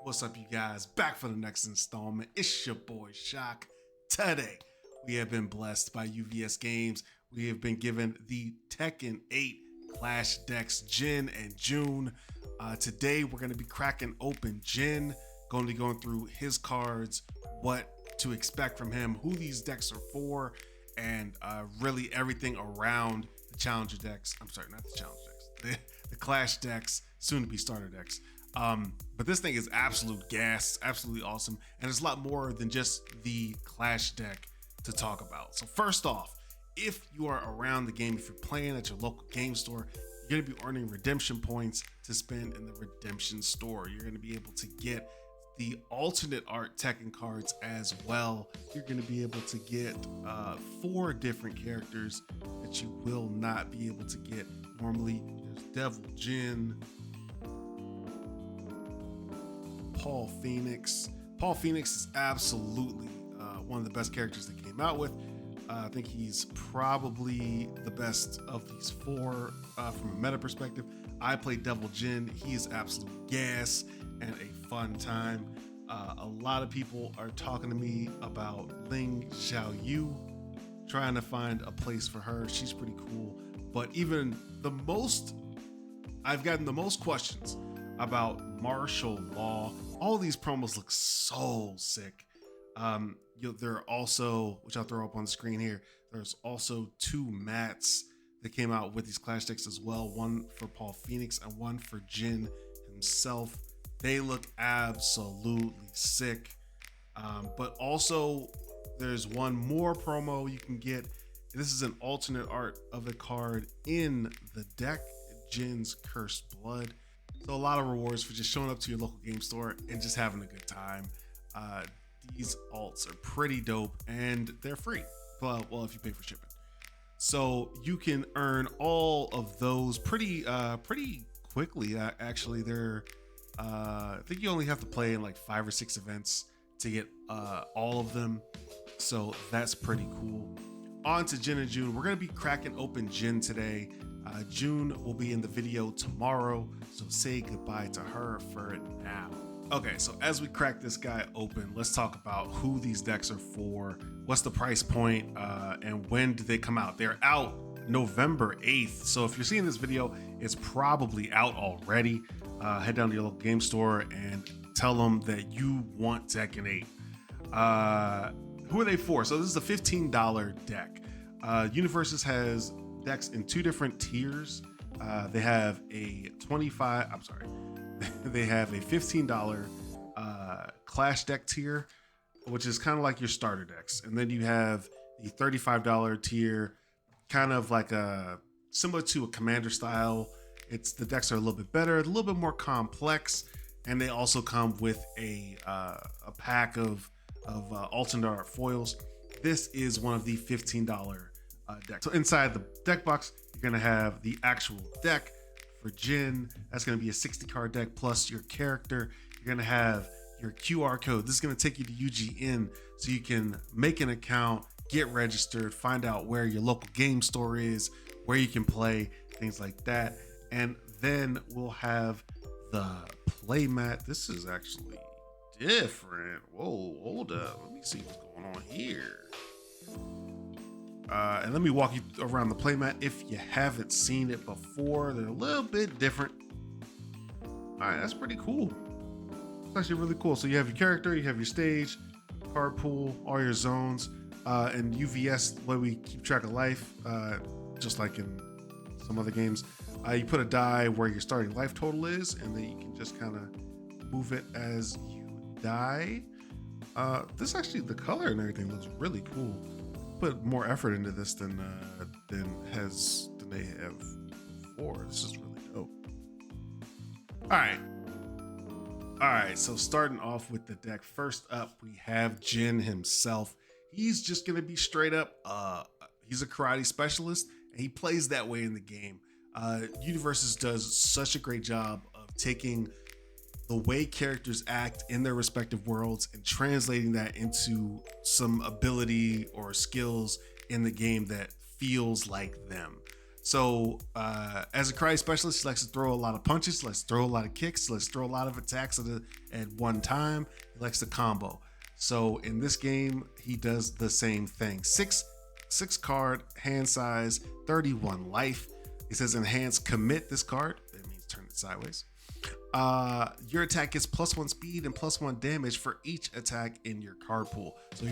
What's up, you guys? Back for the next installment. It's your boy Shock. Today, we have been blessed by UVS Games. We have been given the Tekken 8 Clash decks, Jin and June. Today, we're going to be cracking open Jin, going to be going through his cards, what to expect from him, who these decks are for, and really everything around the Challenger decks. I'm sorry, not the Challenger decks. The Clash decks, soon to be starter decks. But this thing is absolute gas, absolutely awesome, and there's a lot more than just the Clash deck to talk about. So first off, if you are around the game, if you're playing at your local game store, you're gonna be earning redemption points to spend in the redemption store. You're gonna be able to get the alternate art Tekken cards as well. You're gonna be able to get 4 different characters that you will not be able to get normally. There's Devil Jin, Paul Phoenix. Paul Phoenix is absolutely one of the best characters they came out with. I think he's probably the best of these 4 from a meta perspective. I played Devil Jin. He is absolute gas and a fun time. A lot of people are talking to me about Ling Xiaoyu, trying to find a place for her. She's pretty cool. But even I've gotten the most questions about martial law. All these promos look so sick. There are also, which I'll throw up on the screen here, there's also 2 mats that came out with these Clash decks as well. One for Paul Phoenix and one for Jin himself. They look absolutely sick. But also there's one more promo you can get. This is an alternate art of the card in the deck, Jin's Cursed Blood. So a lot of rewards for just showing up to your local game store and just having a good time. These alts are pretty dope and they're free. Well, if you pay for shipping. So you can earn all of those pretty quickly. Actually, I think you only have to play in like 5 or 6 events to get all of them. So that's pretty cool. On to Jin and June. We're gonna be cracking open Jin today. June will be in the video tomorrow, so say goodbye to her for now. Okay, so as we crack this guy open, let's talk about who these decks are for, what's the price point, and when did they come out. They're out November 8th, so if you're seeing this video, it's probably out already. Head down to your local game store and tell them that you want Tekken 8. Who are they for? So this is a $15 deck. Universes has decks in 2 different tiers. They have a they have a $15 Clash deck tier, which is kind of like your starter decks. And then you have the $35 tier, kind of like similar to a Commander style. The decks are a little bit better, a little bit more complex, and they also come with a pack of alternate art foils. This is one of the $15 decks. So inside the deck box, you're gonna have the actual deck for Jin. That's gonna be a 60 card deck plus your character. You're gonna have your QR code. This is gonna take you to UGN so you can make an account, get registered, find out where your local game store is, where you can play, things like that. And then we'll have the playmat. This is actually different. Whoa, hold up. Let me see what's going on here. And let me walk you around the playmat if you haven't seen it before. They're a little bit different. All right, that's pretty cool. It's actually really cool. So you have your character, you have your stage, card pool, all your zones, and UVS, the way we keep track of life, just like in some other games. You put a die where your starting life total is, and then you can just kind of move it as you die. This actually, the color and everything looks really cool. Put more effort into this than they have before. This is really dope. All right. So starting off with the deck, first up we have Jin himself. He's just gonna be straight up. He's a karate specialist, and he plays that way in the game. Universes does such a great job of taking the way characters act in their respective worlds and translating that into some ability or skills in the game that feels like them. So as a karate specialist, he likes to throw a lot of punches, likes to throw a lot of kicks, likes to throw a lot of attacks at one time. He likes to combo. So in this game, he does the same thing. Six card, hand size, 31 life. It says enhance commit this card. That means turn it sideways. Your attack gets +1 speed and +1 damage for each attack in your card pool. So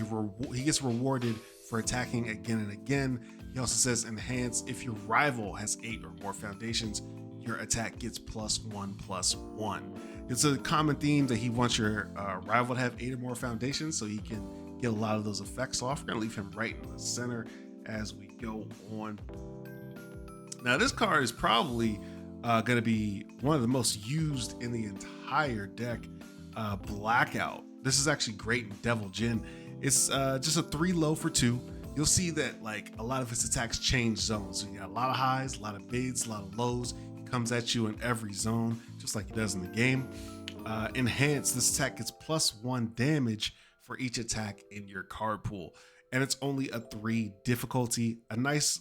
he gets rewarded for attacking again and again. He also says enhance if your rival has 8 or more foundations, your attack gets +1/+1. It's a common theme that he wants your rival to have 8 or more foundations so he can get a lot of those effects off. We're gonna leave him right in the center as we go on. Now this card is probably going to be one of the most used in the entire deck, Blackout. This is actually great in Devil Jin. It's just a 3 low for 2. You'll see that like a lot of his attacks change zones. So you got a lot of highs, a lot of mids, a lot of lows. He comes at you in every zone, just like he does in the game. Enhance, this attack gets +1 damage for each attack in your card pool. And it's only a 3 difficulty, a nice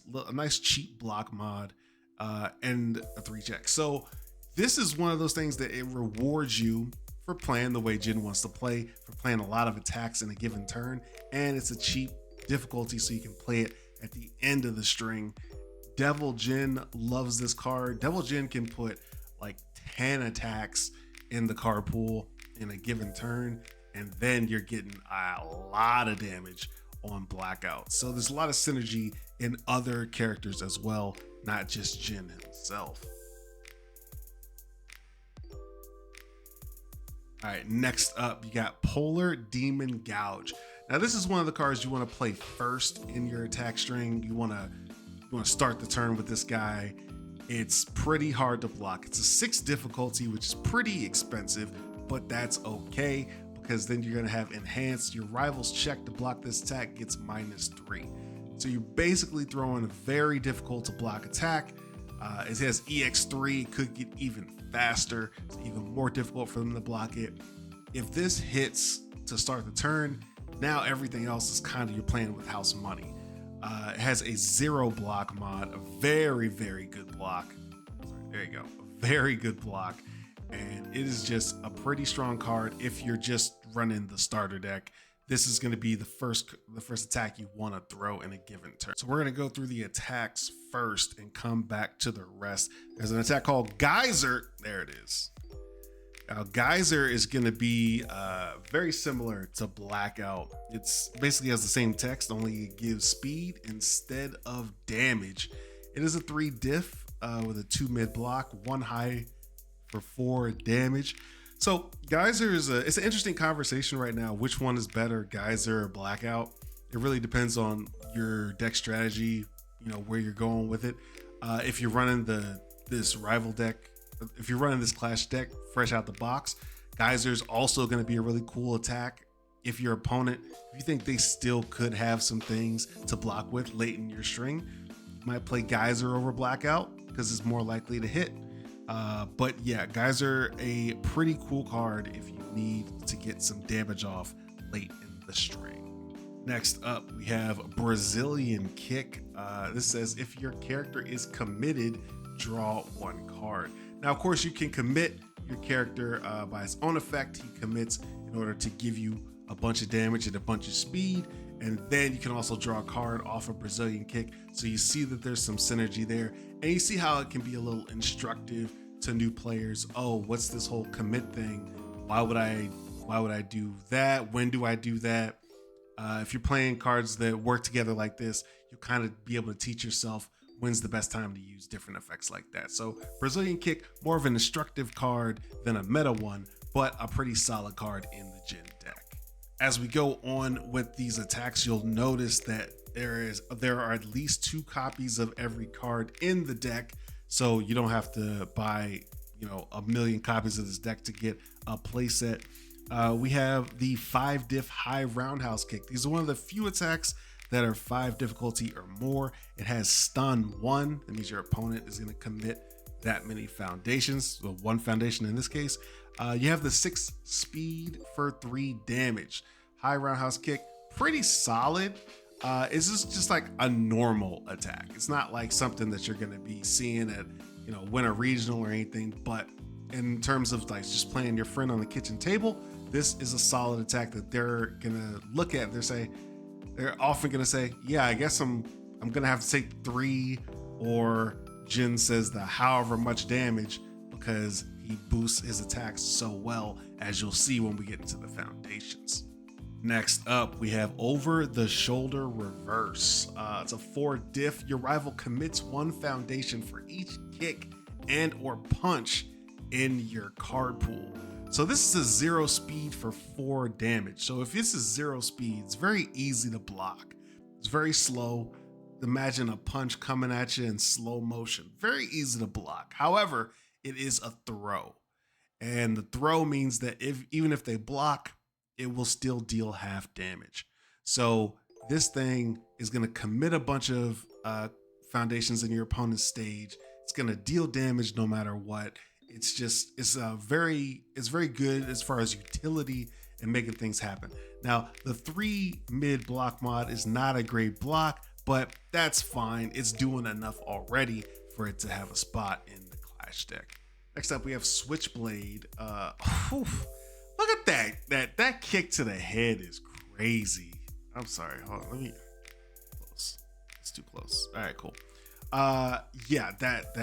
cheap block mod, and a 3 check. So this is one of those things that it rewards you for playing the way Jin wants to play, for playing a lot of attacks in a given turn, and it's a cheap difficulty so you can play it at the end of the string. Devil Jin loves this card. Devil Jin can put like 10 attacks in the card pool in a given turn, and then you're getting a lot of damage on Blackout. So there's a lot of synergy in other characters as well, not just Jin himself. All right, next up, you got Polar Demon Gouge. Now this is one of the cards you want to play first in your attack string. You want to start the turn with this guy. It's pretty hard to block. It's a 6 difficulty, which is pretty expensive, but that's okay because then you're going to have enhanced. Your rival's check to block this attack gets -3. So you're basically throwing a very difficult to block attack. It has EX3, could get even faster, so even more difficult for them to block it. If this hits to start the turn, now everything else is kind of, you're playing with house money. It has a 0 block mod, a very, very good block. There you go, a very good block. And it is just a pretty strong card if you're just running the starter deck. This is going to be the first attack you want to throw in a given turn. So we're going to go through the attacks first and come back to the rest. There's an attack called Geyser. There it is. Now, Geyser is going to be very similar to Blackout. It's basically has the same text, only it gives speed instead of damage. It is a 3 diff with a 2 mid block, 1 high for 4 damage. So Geyser is it's an interesting conversation right now. Which one is better, Geyser or Blackout? It really depends on your deck strategy, you know, where you're going with it. If you're running this rival deck, if you're running this clash deck fresh out the box, Geyser is also going to be a really cool attack. If your opponent, if you think they still could have some things to block with late in your string, you might play Geyser over Blackout because it's more likely to hit. But yeah, Geyser, a pretty cool card if you need to get some damage off late in the string. Next up, we have Brazilian Kick. This says if your character is committed, draw 1 card. Now, of course, you can commit your character by his own effect. He commits in order to give you a bunch of damage and a bunch of speed. And then you can also draw a card off of Brazilian Kick. So you see that there's some synergy there. And you see how it can be a little instructive to new players. Oh, what's this whole commit thing? Why would I do that? When do I do that? If you're playing cards that work together like this, you'll kind of be able to teach yourself when's the best time to use different effects like that. So Brazilian Kick, more of an instructive card than a meta one, but a pretty solid card in the Jin deck. As we go on with these attacks, you'll notice that there are at least 2 copies of every card in the deck, so you don't have to buy, you know, a million copies of this deck to get a playset. We have the 5 diff high roundhouse kick. These are one of the few attacks that are 5 difficulty or more. It has stun 1. That means your opponent is going to commit that many foundations, so 1 foundation in this case. You have the 6 speed for 3 damage. High roundhouse kick, pretty solid. It's just like a normal attack. It's not like something that you're gonna be seeing at, Winter Regional or anything. But in terms of like just playing your friend on the kitchen table, this is a solid attack that they're gonna look at. They're often gonna say, yeah, I guess I'm gonna have to take 3, or Jin says the however much damage because he boosts his attacks so well, as you'll see when we get into the foundations. Next up, we have Over the Shoulder Reverse. It's a 4 diff. Your rival commits 1 foundation for each kick and or punch in your card pool. So this is a 0 speed for 4 damage. So if this is 0 speed, it's very easy to block. It's very slow. Imagine a punch coming at you in slow motion. Very easy to block. However, it is a throw. And the throw means that even if they block, it will still deal half damage. So this thing is going to commit a bunch of foundations in your opponent's stage. It's going to deal damage no matter what. It's very good as far as utility and making things happen. Now, the 3 mid block mod is not a great block, but that's fine. It's doing enough already for it to have a spot in the Clash deck. Next up, we have Switchblade. Look at that kick to the head is crazy. I'm sorry. Hold on, let me close. It's too close. All right, cool. Yeah, that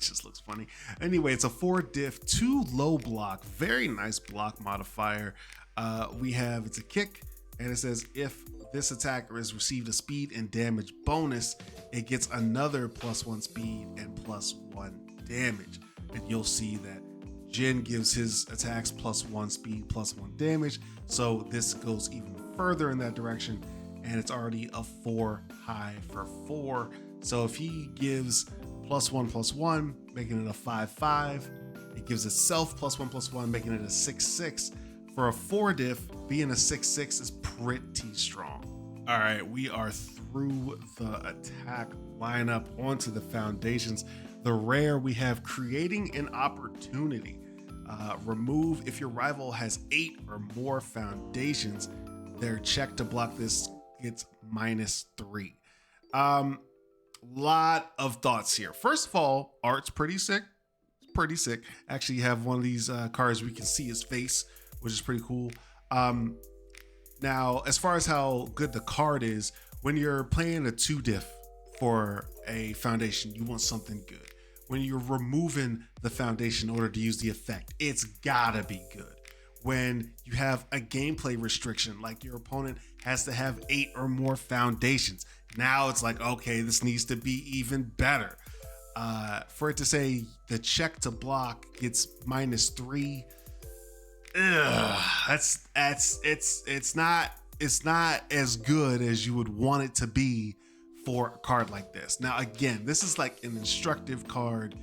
just looks funny. Anyway, it's a 4 diff, 2 low block, very nice block modifier. It's a kick, and it says if this attacker has received a speed and damage bonus, it gets another +1 speed and +1 damage. And you'll see that Jin gives his attacks +1 speed, +1 damage. So this goes even further in that direction, and it's already a 4 high for 4. So if he gives +1/+1, making it a 5/5, it gives itself +1/+1, making it a 6/6. For a 4 diff, being a 6/6 is pretty strong. All right, we are through the attack lineup onto the foundations. The rare, we have Creating an Opportunity. Remove if your rival has 8 or more foundations, their check to block this gets -3. Lot of thoughts here. First of all, art's pretty sick. It's pretty sick. Actually, you have one of these cards we can see his face, which is pretty cool. Now, as far as how good the card is, when you're playing a 2 diff for a foundation, you want something good. When you're removing the foundation in order to use the effect, it's gotta be good. When you have a gameplay restriction, like your opponent has to have 8 or more foundations, now it's like, okay, this needs to be even better. For it to say the check to block gets -3, it's not as good as you would want it to be for a card like this. Now, again, this is like an instructive card,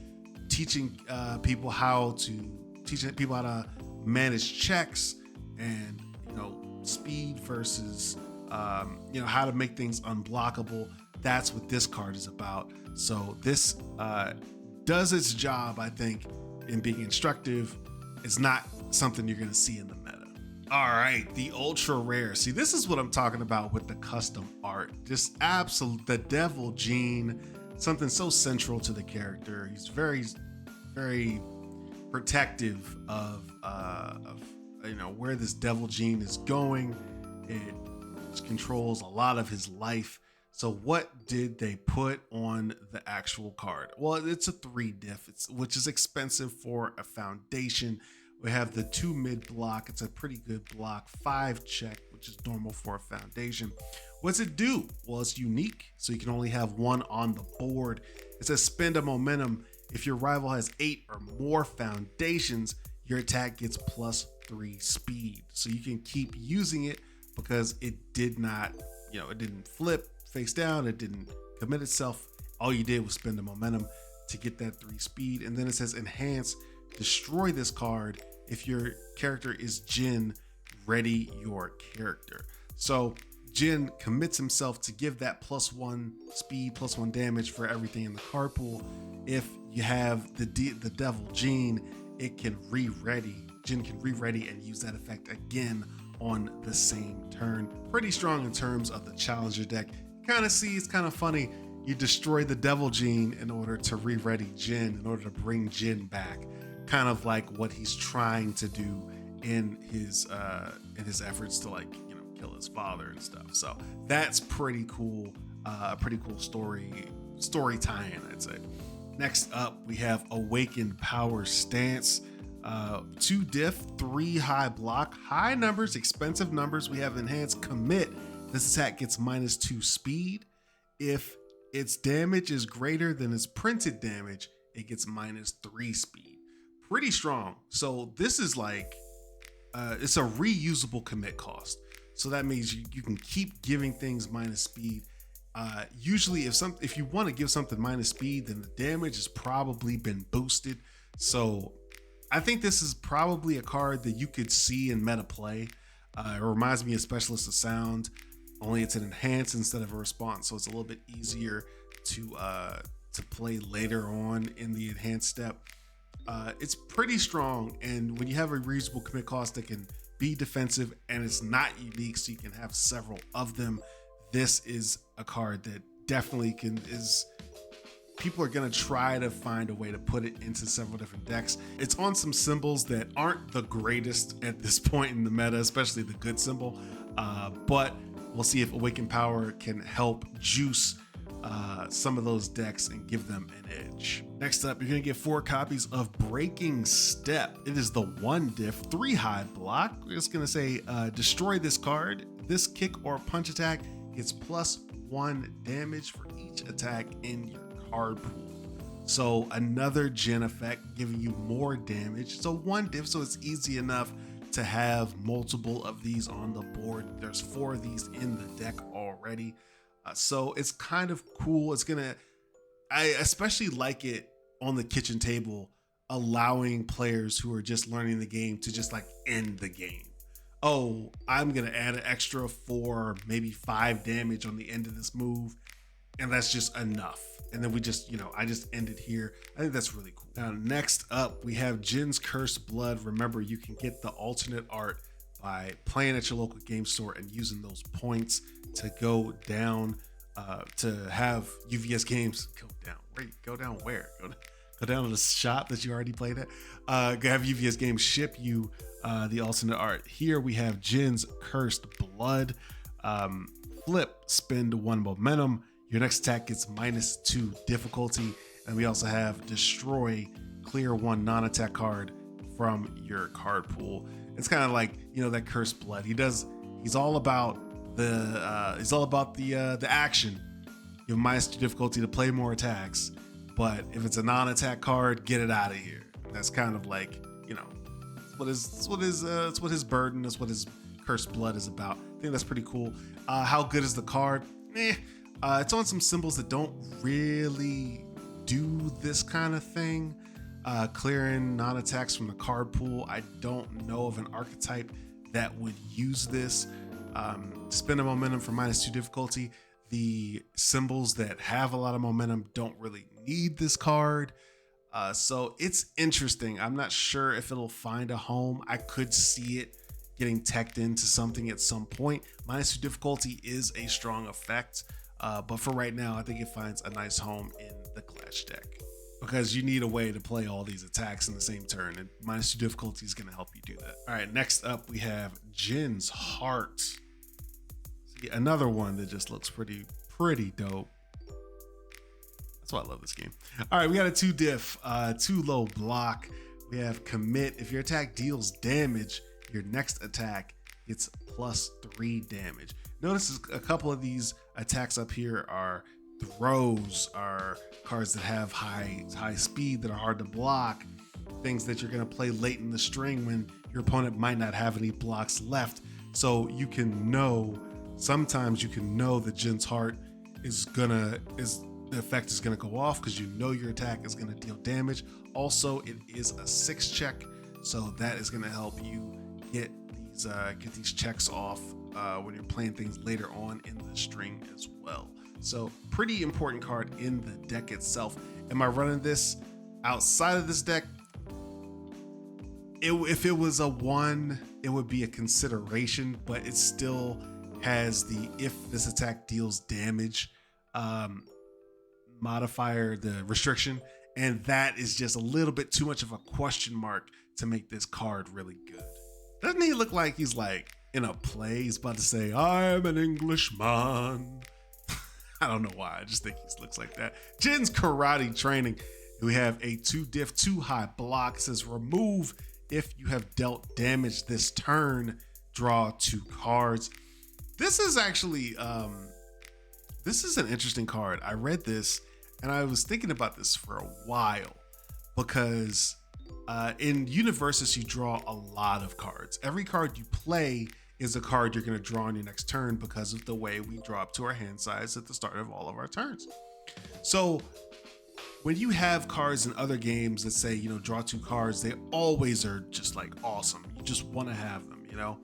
teaching people how to manage checks and speed versus how to make things unblockable. That's what this card is about. So this does its job, I think, in being instructive. It's not something you're gonna see in the meta. All right, the ultra rare. See, this is what I'm talking about with the custom art. Just absolute, the Devil Gene, something so central to the character. He's very, very protective of where this Devil Gene is going. It controls a lot of his life. So what did they put on the actual card? Well, it's a 3 diff, which is expensive for a foundation. We have the 2 mid block. It's a pretty good block. 5 check, which is normal for a foundation. What's it do? Well, it's unique, so you can only have 1 on the board. It says spend a momentum. If your rival has 8 or more foundations, your attack gets +3 speed. So you can keep using it because it did not, it didn't flip face down. It didn't commit itself. All you did was spend the momentum to get that 3 speed. And then it says enhance, destroy this card. If your character is Jin, ready your character. So Jin commits himself to give that +1 speed, +1 damage for everything in the card pool. If you have the Devil Gene, it can re-ready. Jin can re-ready and use that effect again on the same turn. Pretty strong in terms of the challenger deck. Kind of see, it's kind of funny. You destroy the Devil Gene in order to re-ready Jin, in order to bring Jin back. Kind of like what he's trying to do in his efforts to, like, you know, kill his father and stuff. So that's pretty cool. A pretty cool story tie-in, I'd say. Next up, we have Awakened Power Stance. 2 diff, 3 high block, high numbers, expensive numbers. We have Enhanced Commit. This attack gets -2 speed. If its damage is greater than its printed damage, it gets -3 speed. Pretty strong. So this is like, it's a reusable commit cost. So that means you can keep giving things minus speed. Usually if you want to give something minus speed, then the damage has probably been boosted. So I think this is probably a card that you could see in meta play. It reminds me of Specialist of Sound, only it's an enhance instead of a response, so it's a little bit easier to play later on in the enhanced step. It's pretty strong, and when you have a reasonable commit cost that can be defensive and it's not unique, so you can have several of them, this is a card that definitely people are going to try to find a way to put it into several different decks. It's on some symbols that aren't the greatest at this point in the meta, especially the good symbol. But we'll see if Awakened Power can help juice some of those decks and give them an edge. Next up, you're going to get 4 copies of Breaking Step. It is the 1 diff, 3 high block. We're just going to say destroy this card. This kick or punch attack gets +1 damage for each attack in your card pool. So another Jin effect giving you more damage. So 1 diff, so it's easy enough to have multiple of these on the board. There's 4 of these in the deck already. So it's kind of cool. I especially like it on the kitchen table, allowing players who are just learning the game to just like end the game. Oh, I'm gonna add an extra 4, maybe 5 damage on the end of this move, and that's just enough. And then we just, I just end it here. I think that's really cool. Now, next up, we have Jin's Cursed Blood. Remember, you can get the alternate art by playing at your local game store and using those points to go down, to have UVS games go down. Go down where? Go down to the shop that you already played at. Have UVS games ship you the alternate art. Here we have Jin's Cursed Blood. Flip, spend 1 momentum. Your next attack gets -2 difficulty. And we also have Destroy, clear 1 non-attack card from your card pool. It's kind of like, that Cursed Blood. He's all about the action. You have -2 difficulty to play more attacks, but if it's a non-attack card, get it out of here. That's kind of like, it's what his burden, that's what his Cursed Blood is about. I think that's pretty cool. How good is the card? It's on some symbols that don't really do this kind of thing. Clearing non-attacks from the card pool. I don't know of an archetype that would use this. Spend a momentum for -2 difficulty. The symbols that have a lot of momentum don't really need this card. So it's interesting. I'm not sure if it'll find a home. I could see it getting teched into something at some point. -2 difficulty is a strong effect. But for right now, I think it finds a nice home in the Clash deck, because you need a way to play all these attacks in the same turn, and -2 difficulty is going to help you do that. All right, next up we have Jins Heart. See, another one that just looks pretty dope. That's why I love this game. All right, we got a 2 diff, 2 low block. We have Commit. If your attack deals damage, your next attack gets +3 damage. Notice a couple of these attacks up here are throws, are cards that have high speed that are hard to block, things that you're going to play late in the string when your opponent might not have any blocks left. So sometimes you can know that Jin's Heart the effect is gonna go off because your attack is gonna deal damage. Also, it is a 6 check, so that is gonna help you get these checks off when you're playing things later on in the string as well. So pretty important card in the deck itself. Am I running this outside of this deck? If it was a 1 it would be a consideration, but it still has the if this attack deals damage modifier, the restriction, and that is just a little bit too much of a question mark to make this card really good. Doesn't he look like he's like in a play? He's about to say, "I'm an Englishman." I don't know why. I just think he looks like that. Jin's karate training. We have a 2-diff 2-high block. It says remove if you have dealt damage this turn. Draw 2 cards. This is actually this is an interesting card. I read this and I was thinking about this for a while because in Universus you draw a lot of cards. Every card you play is a card you're going to draw on your next turn because of the way we draw up to our hand size at the start of all of our turns. So when you have cards in other games that say, you know, draw 2 cards, they always are just like awesome. You just want to have them, you know?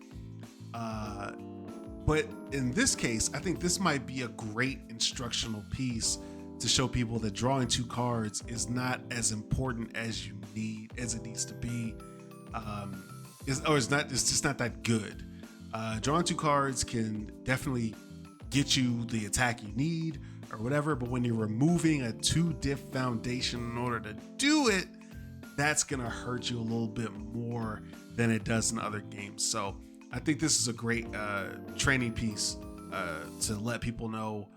But in this case, I think this might be a great instructional piece to show people that drawing 2 cards is not as important as it needs to be. It's just not that good. Drawing 2 cards can definitely get you the attack you need or whatever, but when you're removing a 2-diff foundation in order to do it, that's gonna hurt you a little bit more than it does in other games. So I think this is a great training piece to let people know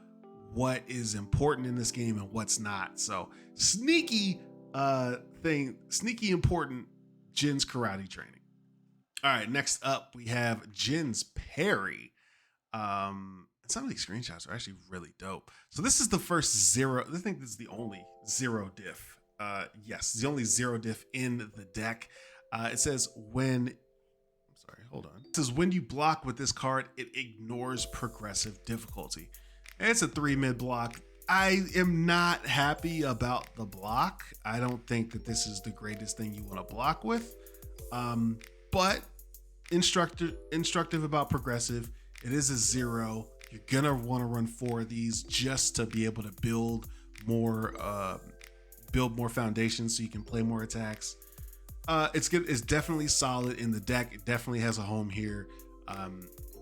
what is important in this game and what's not. So sneaky important Jin's karate training. All right, next up we have Jin's parry. Some of these screenshots are actually really dope. So this is the first 0. I think this is the only 0-diff. Yes, the only 0-diff in the deck. It says when you block with this card, it ignores progressive difficulty. And it's a 3-mid block. I am not happy about the block. I don't think that this is the greatest thing you want to block with. But instructive about progressive. It is a 0. You're gonna want to run 4 of these just to be able to build more foundations so you can play more attacks. It's good. It's definitely solid in the deck. It definitely has a home here.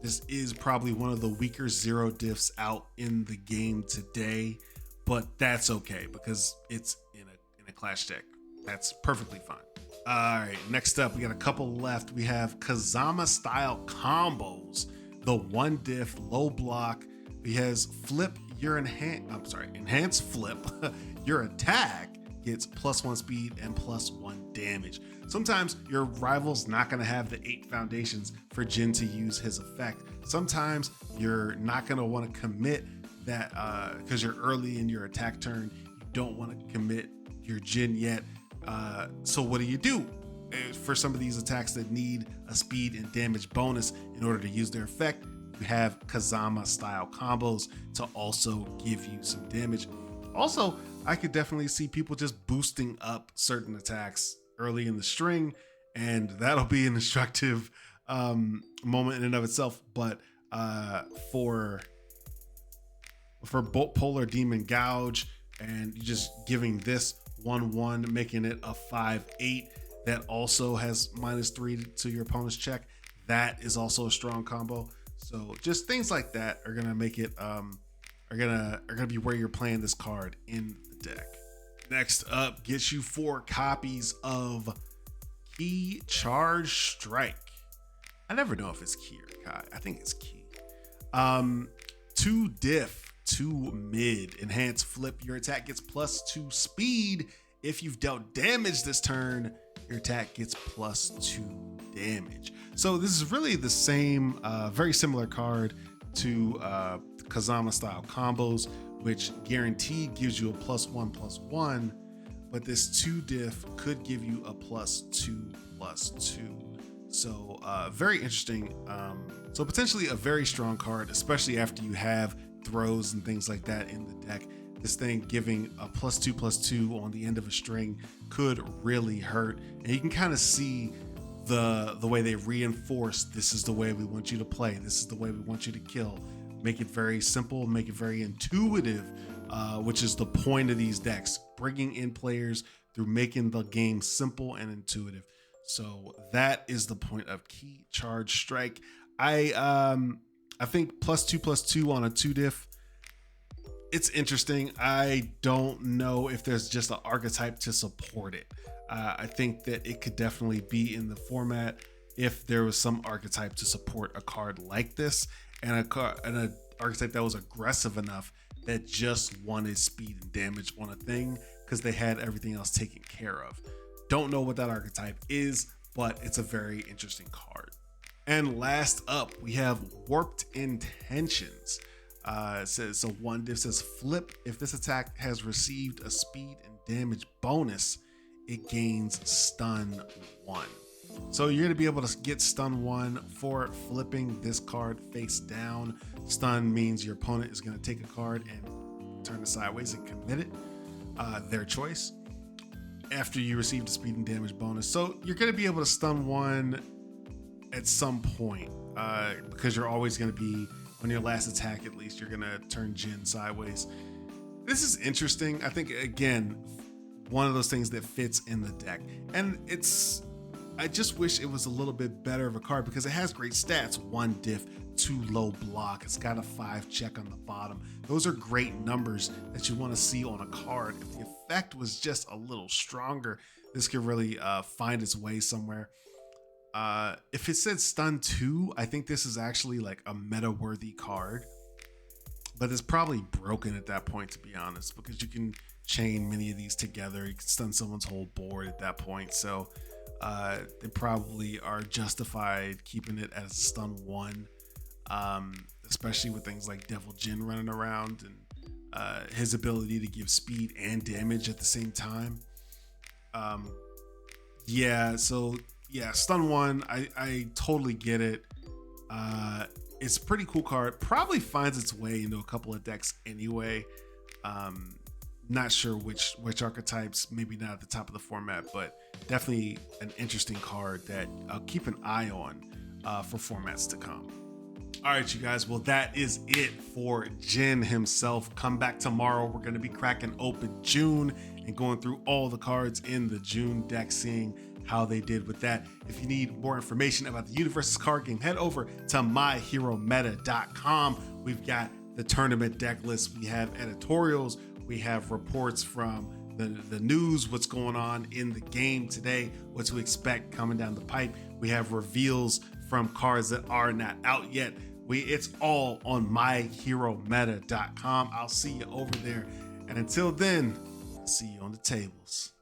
This is probably one of the weaker 0-diffs out in the game today, but that's okay because it's in a clash deck. That's perfectly fine. All right, next up, we got a couple left. We have Kuzama style combos. The 1-diff low block. He has enhance flip. Your attack gets +1 speed and +1 damage. Sometimes your rival's not going to have the 8 foundations for Jin to use his effect. Sometimes you're not going to want to commit that because you're early in your attack turn. You don't want to commit your Jin yet. So what do? For some of these attacks that need a speed and damage bonus in order to use their effect, you have Kuzama style combos to also give you some damage. Also, I could definitely see people just boosting up certain attacks early in the string, and that'll be an instructive moment in and of itself. But for Polar Demon Gouge, and just giving this 1/1, making it a 5/8 that also has -3 to your opponent's check, that is also a strong combo. So just things like that are gonna make it are gonna be where you're playing this card in the deck. Next up, gets you 4 copies of Key Charge Strike. I never know if it's key or kai. I think it's key. 2-diff, 2-mid, enhance flip. Your attack gets +2 speed. If you've dealt damage this turn, your attack gets +2 damage. So this is really the same, very similar card to Kuzama style combos, which guaranteed gives you a +1/+1, but this 2-diff could give you a +2/+2. So very interesting. So potentially a very strong card, especially after you have throws and things like that in the deck. This thing giving a +2/+2 on the end of a string could really hurt. And you can kind of see the way they reinforce, this is the way we want you to play. This is the way we want you to kill. Make it very simple, make it very intuitive, which is the point of these decks, bringing in players through making the game simple and intuitive. So that is the point of Key Charge Strike. I think +2/+2 on a 2-diff. It's interesting. I don't know if there's just an archetype to support it. I think that it could definitely be in the format if there was some archetype to support a card like this, and an archetype that was aggressive enough that just wanted speed and damage on a thing because they had everything else taken care of. Don't know what that archetype is, but it's a very interesting card. And last up, we have Warped Intentions. It says, so 1 diff says flip. If this attack has received a speed and damage bonus, it gains stun 1. So you're going to be able to get stun 1 for flipping this card face down. Stun means your opponent is going to take a card and turn it sideways and commit it, their choice, after you received a speed and damage bonus. So you're going to be able to stun 1 at some point, because you're always going to be, on your last attack at least, you're going to turn Jin sideways. This is interesting. I think, again, one of those things that fits in the deck. And I just wish it was a little bit better of a card because it has great stats. 1 diff, 2 low block. It's got a 5 check on the bottom. Those are great numbers that you want to see on a card. If the effect was just a little stronger, this could really find its way somewhere. If it said stun 2, I think this is actually like a meta worthy card, but it's probably broken at that point, to be honest, because you can chain many of these together. You can stun someone's whole board at that point. So they probably are justified keeping it as stun 1, especially with things like Devil Jin running around and his ability to give speed and damage at the same time. Yeah, stun 1, I totally get it. It's a pretty cool card. Probably finds its way into a couple of decks anyway. Not sure which archetypes, maybe not at the top of the format, but definitely an interesting card that I'll keep an eye on for formats to come. All right, you guys, well, that is it for Jin himself. Come back tomorrow. We're going to be cracking open June and going through all the cards in the June deck, seeing how they did with that. If you need more information about the Universes card game, head over to myherometa.com. We've got the tournament deck list. We have editorials. We have reports from the news, what's going on in the game today, what to expect coming down the pipe. We have reveals from cards that are not out yet. It's all on myherometa.com. I'll see you over there. And until then, I'll see you on the tables.